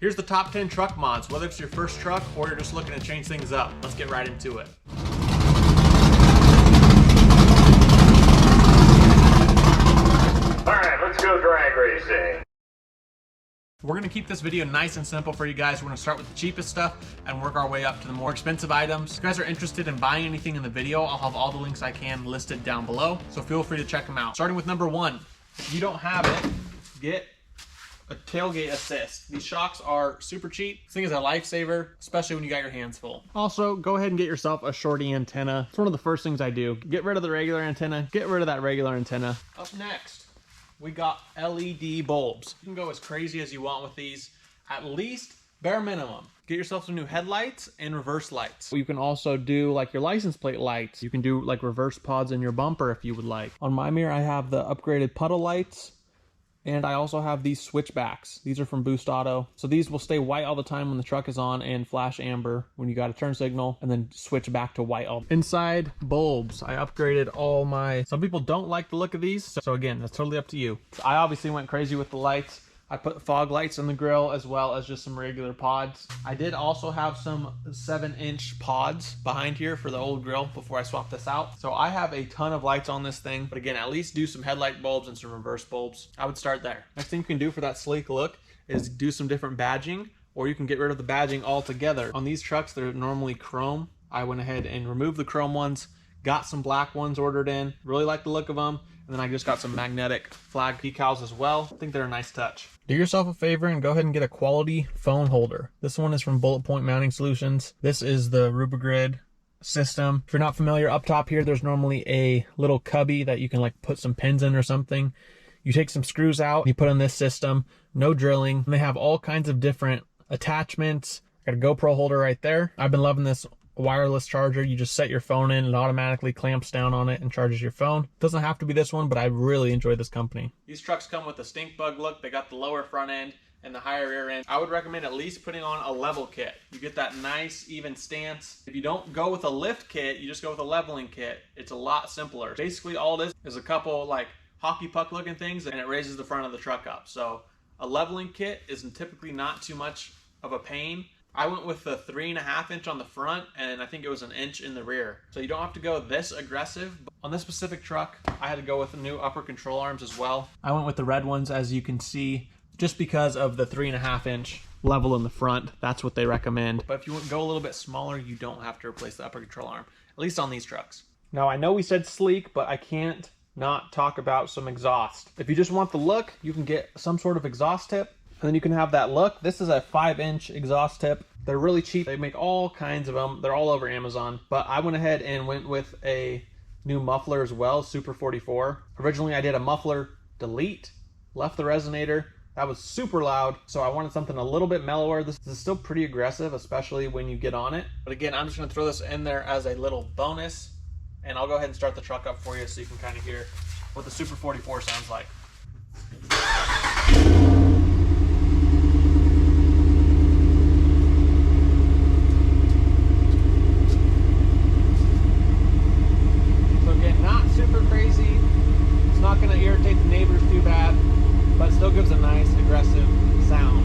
Here's the top 10 truck mods, whether it's your first truck or you're just looking to change things up. Let's get right into it. Alright, let's go drag racing. We're going to keep this video nice and simple for you guys. We're going to start with the cheapest stuff and work our way up to the more expensive items. If you guys are interested in buying anything in the video, I'll have all the links I can listed down below, so feel free to check them out. Starting with number 1, if you don't have it, get a tailgate assist. These shocks are super cheap. This thing is a lifesaver, especially when you got your hands full. Also, go ahead and get yourself a shorty antenna. It's one of the first things I do. Get rid of the regular antenna, get rid of that regular antenna. Up next, we got LED bulbs. You can go as crazy as you want with these. At least, bare minimum, get yourself some new headlights and reverse lights. You can also do like your license plate lights. You can do like reverse pods in your bumper if you would like. On my mirror, I have the upgraded puddle lights. And I also have these switchbacks. These are from Boost Auto. So these will stay white all the time when the truck is on and flash amber when you got a turn signal, and then switch back to white. Inside bulbs, I upgraded all my... Some people don't like the look of these, so again, that's totally up to you. I obviously went crazy with the lights. I put fog lights in the grill as well as just some regular pods. I did also have some 7-inch pods behind here for the old grill before I swapped this out. So I have a ton of lights on this thing, but again, at least do some headlight bulbs and some reverse bulbs. I would start there. Next thing you can do for that sleek look is do some different badging, or you can get rid of the badging altogether. On these trucks, they're normally chrome. I went ahead and removed the chrome ones, got some black ones ordered in, really like the look of them. And then I just got some magnetic flag decals as well. I think they're a nice touch. Do yourself a favor and go ahead and get a quality phone holder. This one is from Bulletpoint Mounting Solutions. This is the Rubigrid system. If you're not familiar, up top here, there's normally a little cubby that you can like put some pins in or something. You take some screws out, you put in this system, no drilling. And they have all kinds of different attachments. Got a GoPro holder right there. I've been loving this wireless charger. You just set your phone in, it automatically clamps down on it and charges your phone. Doesn't have to be this one, but I really enjoy this company. These trucks come with a stink bug look. They got the lower front end and the higher rear end. I would recommend at least putting on a level kit. You get that nice even stance. If you don't go with a lift kit, you just go with a leveling kit. It's a lot simpler. Basically all this is a couple like hockey puck looking things, and it raises the front of the truck up. So a leveling kit is typically not too much of a pain. I went with the 3.5 inch on the front, and I think it was an inch in the rear. So you don't have to go this aggressive. On this specific truck, I had to go with the new upper control arms as well. I went with the red ones, as you can see, just because of the 3.5 inch level in the front. That's what they recommend. But if you go a little bit smaller, you don't have to replace the upper control arm, at least on these trucks. Now, I know we said sleek, but I can't not talk about some exhaust. If you just want the look, you can get some sort of exhaust tip. And then you can have that look. This is a 5-inch exhaust tip. They're really cheap. They make all kinds of them. They're all over Amazon. But I went ahead and went with a new muffler as well, Super 44. Originally, I did a muffler delete, left the resonator. That was super loud, so I wanted something a little bit mellower. This is still pretty aggressive, especially when you get on it. But again, I'm just gonna throw this in there as a little bonus, and I'll go ahead and start the truck up for you so you can kind of hear what the Super 44 sounds like. Super crazy. It's not going to irritate the neighbors too bad, but it still gives a nice aggressive sound.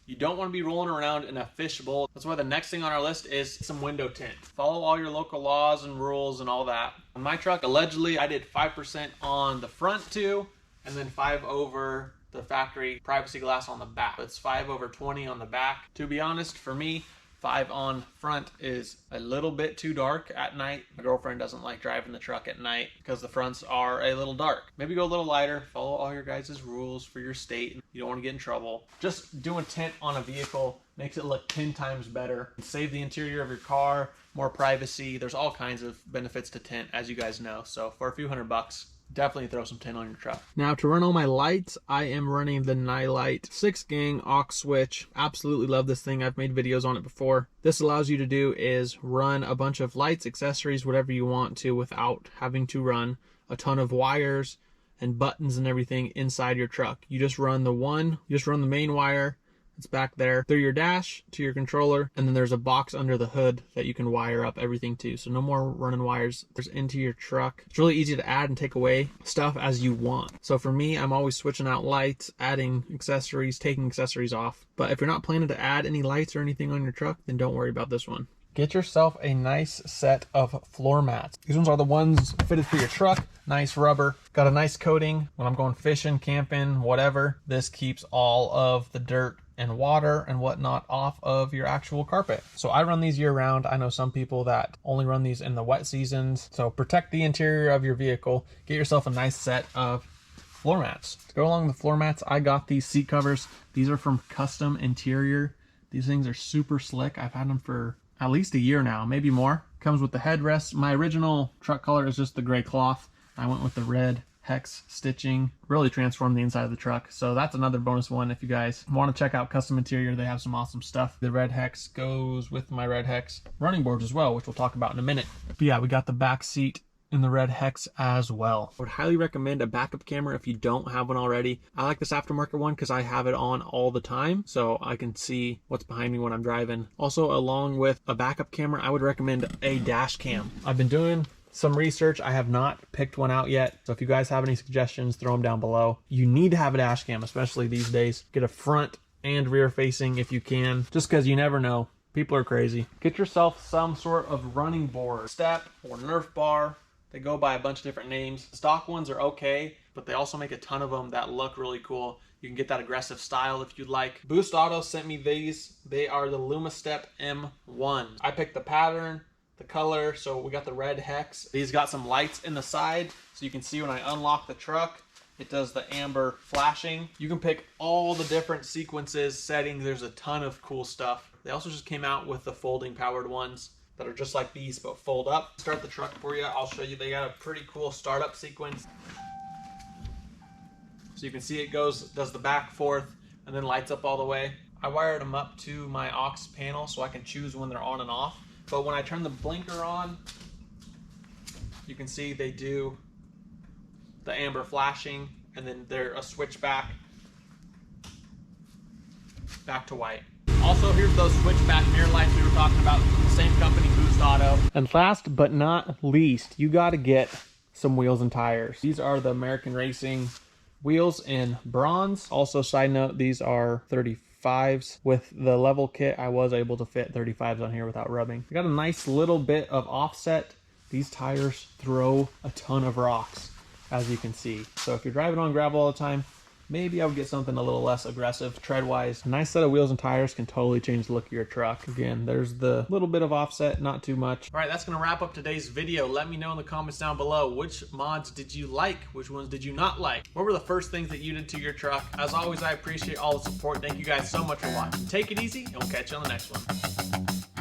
You don't want to be rolling around in a fishbowl. That's why the next thing on our list is some window tint. Follow all your local laws and rules and all that. On my truck, allegedly, I did 5% on the front too, and then 5 over the factory privacy glass on the back. It's 5 over 20 on the back. To be honest, for me, 5 on front is a little bit too dark at night. My girlfriend doesn't like driving the truck at night because the fronts are a little dark. Maybe go a little lighter. Follow all your guys' rules for your state. You don't want to get in trouble. Just doing tint on a vehicle makes it look 10 times better. Save the interior of your car, more privacy. There's all kinds of benefits to tint, as you guys know. So for a few $100, definitely throw some tint on your truck. Now to run all my lights, I am running the Nightlight 6-gang aux switch. Absolutely love this thing. I've made videos on it before. This allows you to do is run a bunch of lights, accessories, whatever you want to without having to run a ton of wires and buttons and everything inside your truck. You just run the main wire It's back there through your dash to your controller, and then there's a box under the hood that you can wire up everything to. So no more running wires. There's into your truck. It's really easy to add and take away stuff as you want. So for me, I'm always switching out lights, adding accessories, taking accessories off. But if you're not planning to add any lights or anything on your truck, then don't worry about this one. Get yourself a nice set of floor mats. These ones are the ones fitted for your truck. Nice rubber. Got a nice coating when I'm going fishing, camping, whatever. This keeps all of the dirt and water and whatnot off of your actual carpet. So I run these year round. I know some people that only run these in the wet seasons. So protect the interior of your vehicle. Get yourself a nice set of floor mats. To go along the floor mats, I got these seat covers. These are from Kustom Interior. These things are super slick. I've had them for at least a year now, maybe more. Comes with the headrest. My original truck color is just the gray cloth. I went with the red hex stitching. Really transformed the inside of the truck. So that's another bonus one. If you guys want to check out Kustom Interior, they have some awesome stuff. The red hex goes with my red hex running boards as well, which we'll talk about in a minute. But yeah, we got the back seat in the red hex as well. I would highly recommend a backup camera if you don't have one already. I like this aftermarket one because I have it on all the time, so I can see what's behind me when I'm driving. Also, along with a backup camera, I would recommend a dash cam. I've been doing some research. I have not picked one out yet, so if you guys have any suggestions, throw them down below. You need to have a dash cam, especially these days. Get a front and rear facing if you can, just because you never know. People are crazy. Get yourself some sort of running board, step or Nerf bar. They go by a bunch of different names. Stock ones are okay, but they also make a ton of them that look really cool. You can get that aggressive style if you'd like. Boost Auto sent me these. They are the LumaStep M1. I picked the pattern, the color, so we got the red hex. These got some lights in the side, so you can see when I unlock the truck, it does the amber flashing. You can pick all the different sequences, settings. There's a ton of cool stuff. They also just came out with the folding powered ones that are just like these but fold up. Start the truck for you. I'll show you. They got a pretty cool startup sequence. So you can see it does the back, forth, and then lights up all the way. I wired them up to my aux panel so I can choose when they're on and off. But when I turn the blinker on, you can see they do the amber flashing, and then they're a switchback back to white. Also, here's those switchback mirror lights we were talking about from the same company, Boost Auto. And last but not least, you got to get some wheels and tires. These are the American Racing wheels in bronze. Also, side note, these are 35s. With the level kit, I was able to fit 35s on here without rubbing. I got a nice little bit of offset. These tires throw a ton of rocks, as you can see. So if you're driving on gravel all the time, maybe I would get something a little less aggressive tread-wise. A nice set of wheels and tires can totally change the look of your truck. Again, there's the little bit of offset, not too much. All right, that's gonna wrap up today's video. Let me know in the comments down below, which mods did you like? Which ones did you not like? What were the first things that you did to your truck? As always, I appreciate all the support. Thank you guys so much for watching. Take it easy, and we'll catch you on the next one.